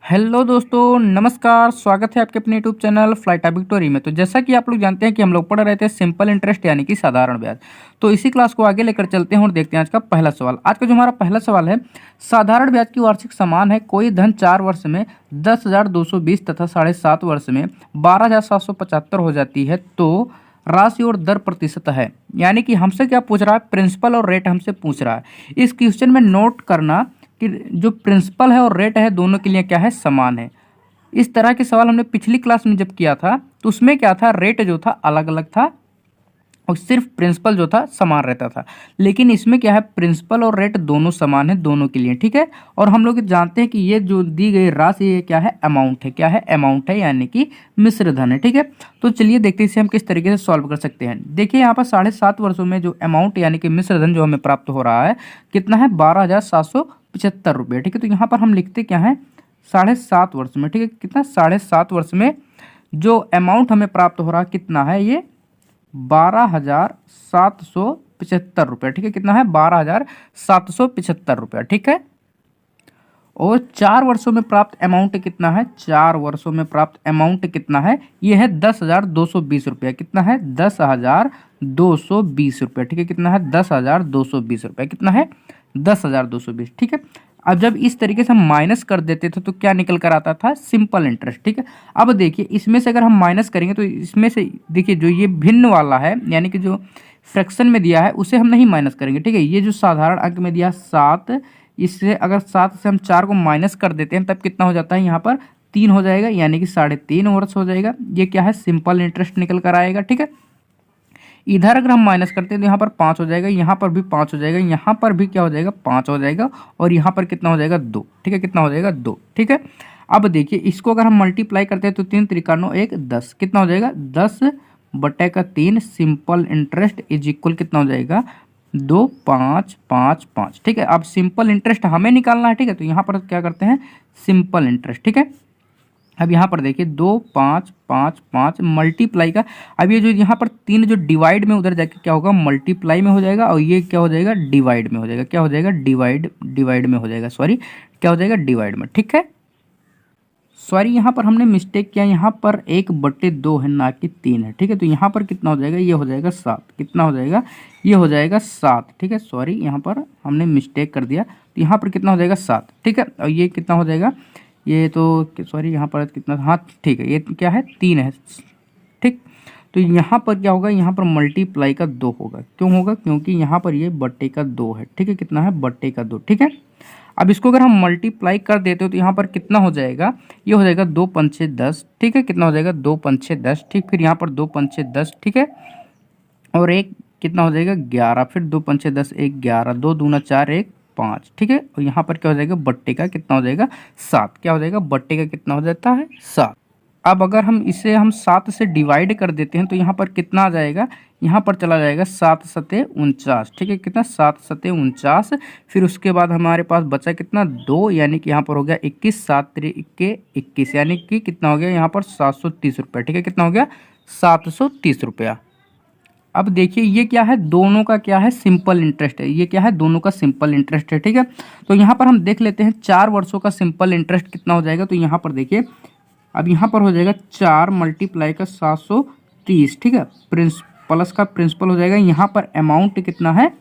Hello दोस्तों, नमस्कार। स्वागत है आपके अपने यूट्यूब चैनल फ्लाइट विक्टोरी में। तो जैसा कि आप लोग जानते हैं कि हम लोग पढ़ रहे थे सिंपल इंटरेस्ट यानी कि साधारण ब्याज। तो इसी क्लास को आगे लेकर चलते हैं और देखते हैं आज का पहला सवाल। आज का जो हमारा पहला सवाल है, साधारण ब्याज की वार्षिक समान है कोई धन 4 वर्ष में 10,220 तथा 7.5 वर्ष में 12,775 हो जाती है तो राशि और दर प्रतिशत है। यानी कि हमसे क्या पूछ रहा है, प्रिंसिपल और रेट हमसे पूछ रहा है। इस क्वेश्चन में नोट करना कि जो प्रिंसिपल है और रेट है दोनों के लिए क्या है, समान है। इस तरह के सवाल हमने पिछली क्लास में जब किया था तो उसमें क्या था, रेट जो था अलग अलग था और सिर्फ प्रिंसिपल जो था समान रहता था। लेकिन इसमें क्या है, प्रिंसिपल और रेट दोनों समान है दोनों के लिए, ठीक है। और हम लोग जानते हैं कि ये जो दी गई राशि ये क्या है, अमाउंट है। क्या है, अमाउंट है, यानी कि मिश्र धन है, ठीक है। तो चलिए देखते हैं इसे हम किस तरीके से सॉल्व कर सकते हैं। देखिए यहाँ पर 7.5 वर्षों में जो अमाउंट यानी कि मिश्र धन जो हमें प्राप्त हो रहा है कितना है, 12,775 रुपये, ठीक है। तो यहाँ पर हम लिखते क्या है, 7.5 वर्ष में, ठीक है। कितना, 7.5 वर्ष में जो अमाउंट हमें प्राप्त हो रहा है कितना है, ये 12,775 रुपये, ठीक है। कितना है, 12,775 रुपये, ठीक है। और 4 वर्षों में प्राप्त अमाउंट कितना है, 4 वर्षों में प्राप्त अमाउंट कितना है, ये है 10,220 रुपये। कितना है, 10,220 रुपये, ठीक है। कितना है, 10,220 रुपये। कितना है, 10,220, ठीक है। अब जब इस तरीके से हम माइनस कर देते थे तो क्या निकल कर आता था, सिंपल इंटरेस्ट, ठीक है। अब देखिए इसमें से अगर हम माइनस करेंगे तो इसमें से देखिए जो ये भिन्न वाला है यानी कि जो फ्रैक्शन में दिया है उसे हम नहीं माइनस करेंगे, ठीक है। ये जो साधारण अंक में दिया 7, इससे अगर 7 से हम 4 को माइनस कर देते हैं तब कितना हो जाता है, यहाँ पर 3 हो जाएगा, यानी कि 3.5 वर्ष हो जाएगा। ये क्या है, सिंपल इंटरेस्ट निकल कर आएगा, ठीक है। इधर अगर हम माइनस करते हैं तो यहाँ पर 5 हो जाएगा, यहाँ पर भी 5 हो जाएगा, यहाँ पर भी क्या हो जाएगा, 5 हो जाएगा, और यहाँ पर कितना हो जाएगा, 2, ठीक है। कितना हो जाएगा, 2, ठीक है। अब देखिए इसको अगर हम मल्टीप्लाई करते हैं तो 3 त्रिका 9 1 10, कितना हो जाएगा, 10/3 सिंपल इंटरेस्ट इज इक्वल कितना हो जाएगा, 2,555, ठीक है। अब सिंपल इंटरेस्ट हमें निकालना है, ठीक है। तो यहाँ पर क्या करते हैं, सिंपल इंटरेस्ट, ठीक है। अब यहाँ पर देखिए 2,555 मल्टीप्लाई का, अब ये जो यहाँ पर 3 जो डिवाइड में उधर जाके क्या होगा, मल्टीप्लाई में हो जाएगा, और ये क्या हो जाएगा, डिवाइड में हो जाएगा। क्या हो जाएगा, डिवाइड में हो जाएगा, सॉरी क्या हो जाएगा, डिवाइड में, ठीक है। सॉरी यहाँ पर हमने मिस्टेक किया, यहाँ पर 1/2 है ना कि 3 है, ठीक है। तो यहाँ पर कितना हो जाएगा, ये हो जाएगा 7। कितना हो जाएगा, ये हो जाएगा 7, ठीक है। सॉरी यहाँ पर हमने मिस्टेक कर दिया, तो यहाँ पर कितना हो जाएगा, 7, ठीक है। और ये कितना हो जाएगा, ये तो सॉरी यहाँ पर कितना, हाँ ठीक है, ये क्या है, 3 है, ठीक। तो यहाँ पर क्या होगा, यहाँ पर मल्टीप्लाई का 2 होगा। क्यों होगा, क्योंकि यहाँ पर ये बट्टे का 2 है, ठीक है। कितना है, बट्टे का 2, ठीक है। अब इसको अगर हम मल्टीप्लाई कर देते हो तो यहाँ पर कितना हो जाएगा, ये हो जाएगा 2 5 6 10, ठीक है। कितना हो जाएगा, 2 5 6 10, ठीक। फिर यहाँ पर 2 5 6 10, ठीक है। और एक कितना हो जाएगा, 11, फिर 2 5 6 10 1 11, 2 दूना 4 1 5, ठीक है। और यहाँ पर क्या हो जाएगा, बट्टे का कितना हो जाएगा, 7। क्या हो जाएगा, बट्टे का कितना हो जाता है, 7। अब अगर हम इसे 7 से डिवाइड कर देते हैं तो यहाँ पर कितना आ जाएगा, यहाँ पर चला जाएगा 7 सते 49, ठीक है। कितना, 7 सते 49। फिर उसके बाद हमारे पास बचा कितना, 2, यानी कि यहाँ पर हो गया 21, 7 3 21, यानी कि कितना हो गया यहाँ पर 730 रुपये, ठीक है। कितना हो गया, 730 रुपया। अब देखिए ये क्या है, दोनों का क्या है, सिंपल इंटरेस्ट है। ये क्या है, दोनों का सिंपल इंटरेस्ट है, ठीक है। तो यहाँ पर हम देख लेते हैं 4 वर्षों का सिंपल इंटरेस्ट कितना हो जाएगा। तो यहाँ पर देखिए अब यहाँ पर हो जाएगा 4 मल्टीप्लाई का 730, ठीक है। प्लस का प्रिंसिपल हो जाएगा। यहाँ पर अमाउंट कितना है,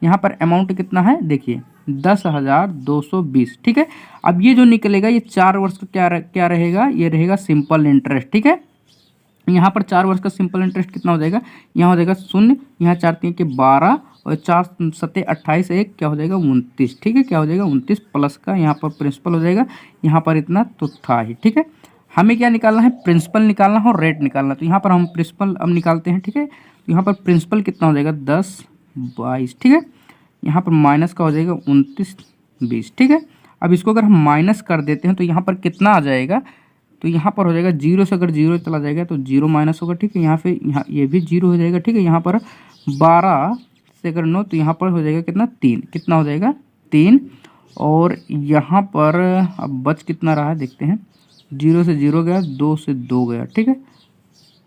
यहाँ पर अमाउंट कितना है, देखिए 10,220, ठीक है। अब ये जो निकलेगा ये 4 वर्ष का क्या रहेगा, ये रहेगा सिंपल इंटरेस्ट, ठीक है। यहाँ पर 4 वर्ष का सिंपल इंटरेस्ट कितना हो जाएगा, यहाँ हो जाएगा 0, यहाँ 4 3 के 12, और 4 सत्ते 28, एक क्या हो जाएगा 29, ठीक है। क्या हो जाएगा 29, प्लस का यहाँ पर प्रिंसिपल हो जाएगा, यहाँ पर इतना तो था ही, ठीक है। हमें क्या निकालना है, प्रिंसिपल निकालना है और रेट निकालना। तो यहाँ पर हम प्रिंसिपल अब निकालते हैं, ठीक है। तो यहाँ पर प्रिंसिपल कितना हो जाएगा, 10 22, ठीक है। यहाँ पर माइनस का हो जाएगा 29 20, ठीक है। अब इसको अगर हम माइनस कर देते हैं तो यहाँ पर कितना आ जाएगा, तो यहाँ पर हो जाएगा 0 से अगर 0 चला जाएगा तो 0 माइनस होगा, ठीक है। यहाँ पे यहाँ ये भी 0 हो जाएगा, ठीक है। यहाँ पर 12 से अगर 9 तो यहाँ पर हो जाएगा कितना, 3। कितना हो जाएगा, 3। और यहाँ पर अब बच कितना रहा है देखते हैं, 0 से 0 गया, 2 से 2 गया, ठीक है,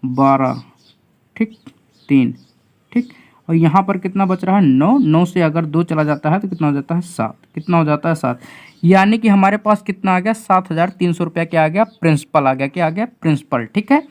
12, ठीक, 3, ठीक। और यहाँ पर कितना बच रहा है 9, 9 से अगर 2 चला जाता है तो कितना हो जाता है 7, कितना हो जाता है 7, यानी कि हमारे पास कितना आ गया 7,300 रुपया क्या आ गया प्रिंसिपल आ गया, क्या आ गया प्रिंसिपल। ठीक है,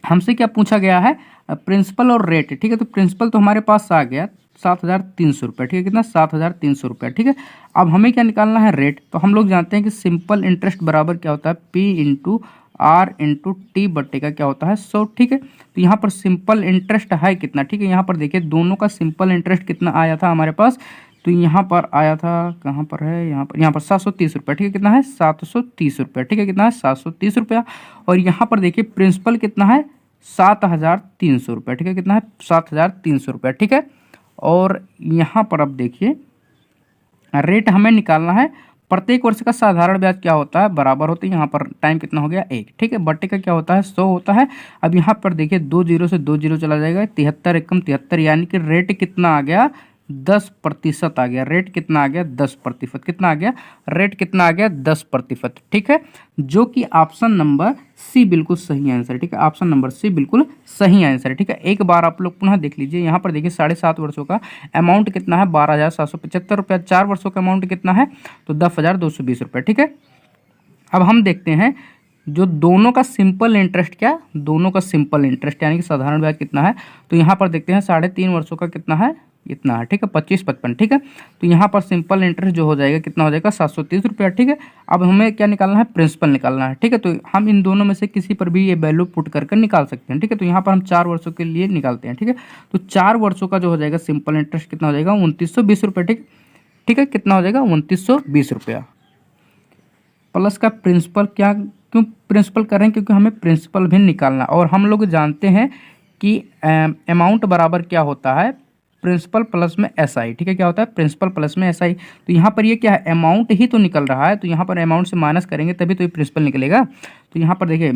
हमसे क्या पूछा गया है प्रिंसिपल और रेट। ठीक है, तो प्रिंसिपल तो हमारे पास आ गया 7,300 रुपया। ठीक है, कितना 7,300 रुपया। ठीक है, अब हमें क्या निकालना है रेट। तो हम लोग जानते हैं कि सिंपल इंटरेस्ट बराबर क्या होता है P into R into T बट्टे का क्या होता है 100। ठीक है, तो यहाँ पर सिंपल इंटरेस्ट है कितना। ठीक है, यहाँ पर देखिए दोनों का सिंपल इंटरेस्ट कितना आया था हमारे पास, तो यहाँ पर आया था, कहाँ पर है, यहाँ पर 730 रुपया। ठीक है, कितना है 730 रुपया। ठीक है, कितना है 730 रुपया। और यहाँ पर देखिए प्रिंसिपल कितना है 7,300 रुपया। ठीक है, कितना है 7,300 रुपया। ठीक है, और यहाँ पर अब देखिए रेट हमें निकालना है। प्रत्येक वर्ष का साधारण ब्याज क्या होता है बराबर होता है, यहाँ पर टाइम कितना हो गया 1। ठीक है, बट्टे का क्या होता है 100 होता है। अब यहाँ पर देखिए 2 जीरो से 2 जीरो चला जाएगा, 73 एकम 73, यानी कि रेट कितना आ गया 10% आ गया। रेट कितना आ गया 10%, कितना आ गया रेट कितना आ गया 10%। ठीक है, जो कि ऑप्शन नंबर सी बिल्कुल सही आंसर है। ठीक है, ऑप्शन नंबर सी बिल्कुल सही आंसर है। ठीक है, एक बार आप लोग पुनः देख लीजिए, यहाँ पर देखिए 7.5 वर्षों का अमाउंट कितना है 12,775 रुपया, 4 वर्षों का अमाउंट कितना है तो 10,220 रुपया। ठीक है, अब हम देखते हैं जो दोनों का सिंपल इंटरेस्ट, क्या दोनों का सिंपल इंटरेस्ट यानी कि साधारण ब्याज कितना है, तो यहाँ पर देखते हैं 3.5 वर्षों का कितना है इतना है। ठीक है, 25-55। ठीक है, तो यहाँ पर सिंपल इंटरेस्ट जो हो जाएगा कितना हो जाएगा 730 रुपया। ठीक है, अब हमें क्या निकालना है प्रिंसिपल निकालना है। ठीक है, तो हम इन दोनों में से किसी पर भी ये वैल्यू पुट करके निकाल सकते हैं। ठीक है, तो यहाँ पर हम 4 वर्षों के लिए निकालते हैं। ठीक है, तो 4 वर्षों का जो हो जाएगा सिंपल इंटरेस्ट कितना हो जाएगा 2920 रुपया। ठीक है, कितना हो जाएगा 2920 रुपया प्लस का प्रिंसिपल। क्या क्यों प्रिंसिपल कर रहे हैं, क्योंकि हमें प्रिंसिपल भी निकालना, और हम लोग जानते हैं कि अमाउंट बराबर क्या होता है प्रिंसिपल प्लस में एसआई। ठीक है, क्या होता है प्रिंसिपल प्लस में एसआई। तो यहाँ पर ये क्या है अमाउंट ही तो निकल रहा है, तो यहाँ पर अमाउंट से माइनस करेंगे तभी तो ये प्रिंसिपल निकलेगा। तो यहाँ पर देखिए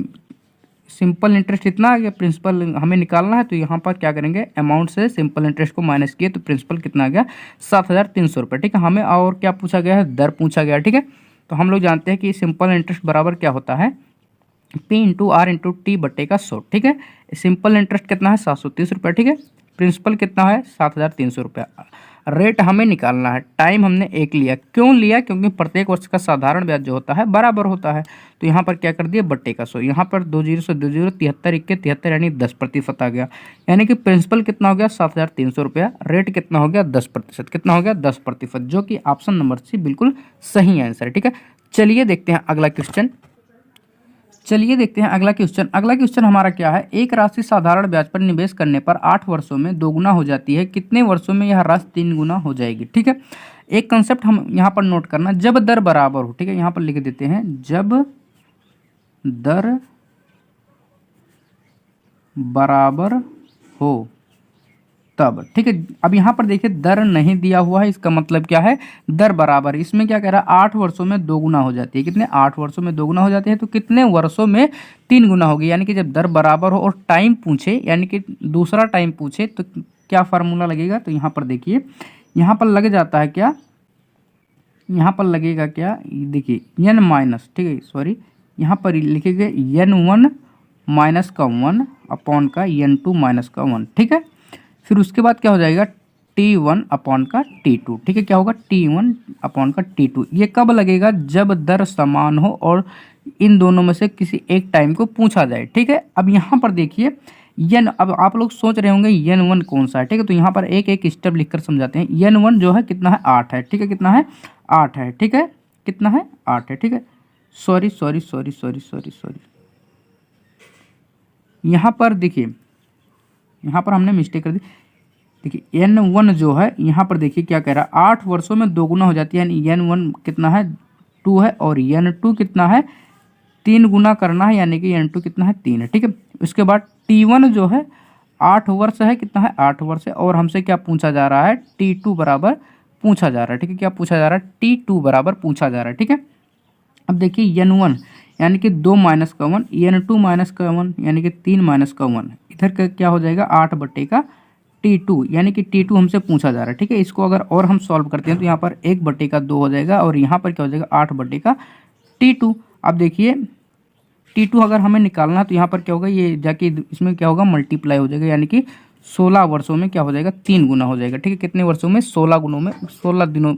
सिंपल इंटरेस्ट इतना आ गया, प्रिंसिपल हमें निकालना है, तो यहाँ पर क्या करेंगे अमाउंट से सिंपल इंटरेस्ट को माइनस किए तो प्रिंसिपल कितना आ गया 7,300 रुपये। ठीक है, हमें और क्या पूछा गया है दर पूछा गया। ठीक है, तो हम लोग जानते हैं कि सिंपल इंटरेस्ट बराबर क्या होता है P into R into T बट्टे का 100। ठीक है, सिंपल इंटरेस्ट कितना है 730 रुपया। ठीक है, प्रिंसिपल कितना है 7,300 रुपया। रेट हमें निकालना है, टाइम हमने 1 लिया, क्यों लिया क्योंकि प्रत्येक वर्ष का साधारण ब्याज जो होता है बराबर होता है। तो यहाँ पर क्या कर दिया बट्टे का 100, यहाँ पर 2 जीरो से 2 जीरो 73 इक्के 73 यानी 10% आ गया, यानी कि प्रिंसिपल कितना हो गया 7,300 रुपया, रेट कितना हो गया 10%, कितना हो गया 10%, जो कि ऑप्शन नंबर सी बिल्कुल सही आंसर है। ठीक है, चलिए देखते हैं अगला क्वेश्चन। अगला क्वेश्चन हमारा क्या है, एक राशि साधारण ब्याज पर निवेश करने पर 8 वर्षों में 2 गुना हो जाती है, कितने वर्षों में यह राशि 3 गुना हो जाएगी। ठीक है, एक कंसेप्ट हम यहाँ पर नोट करना, जब दर बराबर हो। ठीक है, यहाँ पर लिख देते हैं जब दर बराबर हो तब। ठीक है, अब यहाँ पर देखिए दर नहीं दिया हुआ है, इसका मतलब क्या है दर बराबर, इसमें क्या कह रहा है 8 वर्षों में 2 गुना हो जाती है, कितने 8 वर्षों में 2 गुना हो जाती है, तो कितने वर्षों में 3 गुना होगी। यानी कि जब दर बराबर हो और टाइम पूछे यानी कि दूसरा टाइम पूछे तो क्या फार्मूला लगेगा, तो यहाँ पर देखिए यहाँ पर लग जाता है क्या, यहाँ पर लगेगा क्या देखिए एन माइनस, ठीक है सॉरी यहाँ पर लिखेंगे n1 माइनस का 1 अपॉन का n2 माइनस का 1। ठीक है, फिर उसके बाद क्या हो जाएगा T1 अपॉन का T2। ठीक है, क्या होगा T1 अपॉन का T2। ये कब लगेगा जब दर समान हो और इन दोनों में से किसी एक टाइम को पूछा जाए। ठीक है, अब यहाँ पर देखिए n, अब आप लोग सोच रहे होंगे n1 कौन सा है। ठीक है, तो यहाँ पर एक एक स्टेप लिखकर समझाते हैं। n1 जो है कितना है 8 है। ठीक है, कितना है 8 है। ठीक है, कितना है 8 है। ठीक है, सॉरी यहाँ पर देखिए यहाँ पर हमने मिस्टेक कर दी। देखिए n1 जो है यहाँ पर देखिए क्या कह रहा है 8 वर्षों में 2 गुना हो जाती है, यानी n1 कितना है 2 है और n2 कितना है 3 गुना करना है, यानी कि n2 कितना है 3 है। ठीक है, उसके बाद T1 जो है 8 वर्ष है, कितना है 8 वर्ष है, और हमसे क्या पूछा जा रहा है T2 बराबर पूछा जा रहा है। ठीक है, क्या पूछा जा रहा है T2 बराबर पूछा जा रहा है। ठीक है, अब देखिए n1 यानी कि 2 माइनस का 1, n2 माइनस का 1 यानी कि 3 माइनस का 1, इधर का क्या हो जाएगा 8 बट्टे का T2, यानी कि T2 हमसे पूछा जा रहा है। ठीक है, इसको अगर और हम सॉल्व करते हैं तो यहाँ पर 1 बट्टे का 2 हो जाएगा और यहाँ पर क्या हो जाएगा 8 बट्टे का T2। अब देखिए T2 अगर हमें निकालना है तो यहाँ पर क्या होगा ये जाके इसमें क्या होगा मल्टीप्लाई हो जाएगा, यानी कि 16 वर्षों में क्या हो जाएगा, 3 गुना हो जाएगा। ठीक है, कितने वर्षों में, 16 गुनों में, 16 दिनों,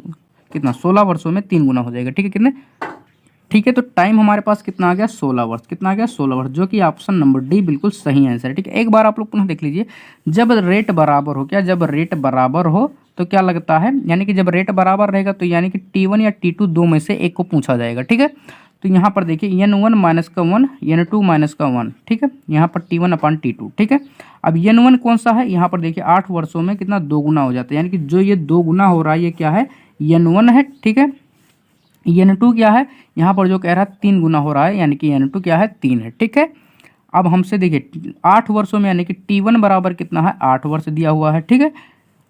कितना, 16 वर्षों में 3 गुना हो जाएगा। ठीक है, कितने, ठीक है। तो टाइम हमारे पास कितना आ गया, 16 वर्ष। कितना आ गया, 16 वर्ष, जो कि ऑप्शन नंबर डी बिल्कुल सही आंसर है। ठीक है, एक बार आप लोग पुनः देख लीजिए, जब रेट बराबर हो, क्या, जब रेट बराबर हो तो क्या लगता है, यानी कि जब रेट बराबर रहेगा तो यानी कि T1 या T2 दो में से एक को पूछा जाएगा। ठीक है, तो यहाँ पर देखिए N1 माइनस का 1, N2 माइनस का 1। ठीक है, यहाँ पर T1 अपान T2। ठीक है, अब N1 कौन सा है, यहाँ पर देखिए 8 वर्षों में कितना, 2 गुना हो जाता है, यानी कि जो ये 2 गुना हो रहा है ये क्या है, N1 है। ठीक है, N2 क्या है, यहाँ पर जो कह रहा है 3 गुना हो रहा है, यानी कि N2 क्या है, 3 है। ठीक है, अब हमसे देखिए 8 वर्षों में, यानी कि T1 बराबर कितना है, 8 वर्ष दिया हुआ है। ठीक है,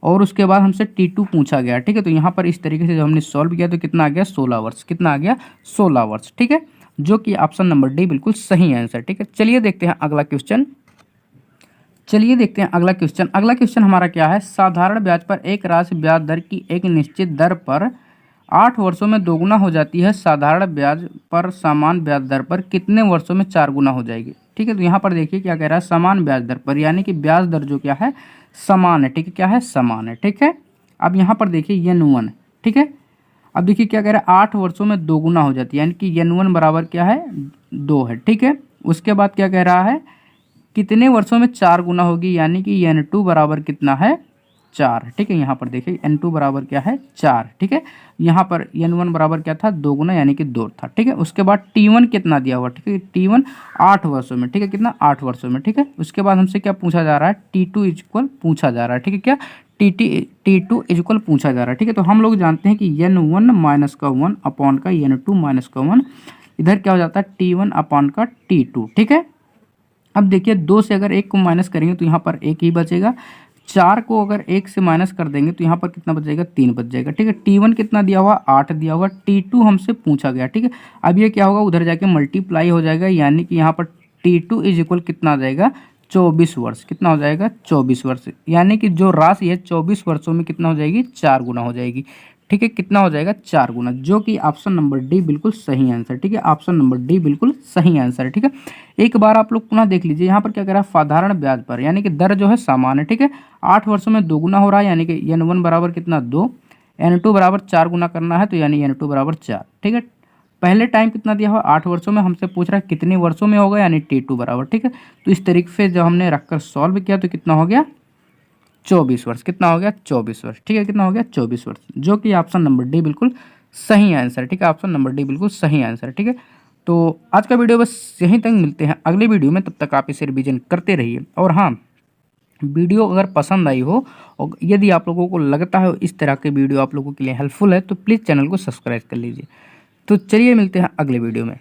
और उसके बाद हमसे T2 पूछा गया। ठीक है, तो यहाँ पर इस तरीके से जब हमने सॉल्व किया तो कितना आ गया, 16 वर्ष। कितना आ गया, 16 वर्ष। ठीक है, जो कि ऑप्शन नंबर डी बिल्कुल सही आंसर। ठीक है, चलिए देखते हैं अगला क्वेश्चन। चलिए देखते हैं अगला क्वेश्चन। अगला क्वेश्चन हमारा क्या है, साधारण ब्याज पर एक राशि ब्याज दर की एक निश्चित दर पर 8 वर्षों में 2 गुना हो जाती है, साधारण ब्याज पर समान ब्याज दर पर कितने वर्षों में 4 गुना हो जाएगी। ठीक है, तो यहाँ पर देखिए क्या कह रहा है, समान ब्याज दर पर, यानी कि ब्याज दर जो क्या है, समान है। ठीक है, क्या है, समान है। ठीक है, अब यहाँ पर देखिए N1। ठीक है, अब देखिए क्या कह रहा है, 8 वर्षों में 2 गुना हो जाती है, यानी कि N1 बराबर क्या है, 2 है। ठीक है, उसके बाद क्या कह रहा है, कितने वर्षों में 4 गुना होगी, यानी कि N2 बराबर कितना है, 4। ठीक है, यहाँ पर देखिए N2 बराबर क्या है, 4। ठीक है, यहाँ पर N1 बराबर क्या था, 2 गुना, यानी कि 2 था। ठीक है, उसके बाद T1 कितना दिया हुआ, ठीक है, T1 8 वर्षों में। ठीक है, कितना, 8 वर्षों में। ठीक है, उसके बाद हमसे क्या पूछा जा रहा है, T2 इक्वल पूछा जा रहा है। ठीक है, क्या, T2 इक्वल पूछा जा रहा है। ठीक है, तो हम लोग जानते हैं कि N1 माइनस का 1 अपॉन का N2 माइनस का 1, इधर क्या हो जाता है, T1 अपॉन का T2। ठीक है, अब देखिए 2 से अगर 1 को माइनस करेंगे तो यहाँ पर 1 ही बचेगा, 4 को अगर 1 से माइनस कर देंगे तो यहाँ पर कितना बच जाएगा, 3 बच जाएगा। ठीक है, T1 कितना दिया हुआ, 8 दिया हुआ, T2 हमसे पूछा गया। ठीक है, अब ये क्या होगा, उधर जाके मल्टीप्लाई हो जाएगा, यानी कि यहाँ पर T2 इज इक्वल कितना आ जाएगा, 24 वर्ष। कितना हो जाएगा, 24 वर्ष, यानी कि जो राशि है 24 वर्षों में कितना हो जाएगी, 4 गुना हो जाएगी। ठीक है, कितना हो जाएगा, 4 गुना, जो कि ऑप्शन नंबर डी बिल्कुल सही आंसर। ठीक है, ऑप्शन नंबर डी बिल्कुल सही आंसर है। ठीक है, एक बार आप लोग पुनः देख लीजिए, यहाँ पर क्या कह रहा है, साधारण ब्याज पर, यानी कि दर जो है समान है। ठीक है, 8 वर्षों में 2 गुना हो रहा है, यानी कि N1 बराबर कितना, 2, N2 बराबर 4 गुना करना है, तो यानी N2 बराबर 4। ठीक है, पहले टाइम कितना दिया हुआ, 8 वर्षों में, हमसे पूछ रहा है कितने वर्षों में होगा, यानी T2 बराबर। ठीक है, तो इस तरीके से जब हमने रखकर सॉल्व किया तो कितना हो गया, 24 वर्ष। कितना हो गया, 24 वर्ष। ठीक है, कितना हो गया, 24 वर्ष, जो कि ऑप्शन नंबर डी बिल्कुल सही आंसर। ठीक है, ऑप्शन नंबर डी बिल्कुल सही आंसर। ठीक है, तो आज का वीडियो बस यहीं तक, मिलते हैं अगले वीडियो में, तब तक आप इसे रिवीजन करते रहिए। और हाँ, वीडियो अगर पसंद आई हो और यदि आप लोगों को लगता है इस तरह के वीडियो आप लोगों के लिए हेल्पफुल है तो प्लीज़ चैनल को सब्सक्राइब कर लीजिए। तो चलिए मिलते हैं अगले वीडियो में।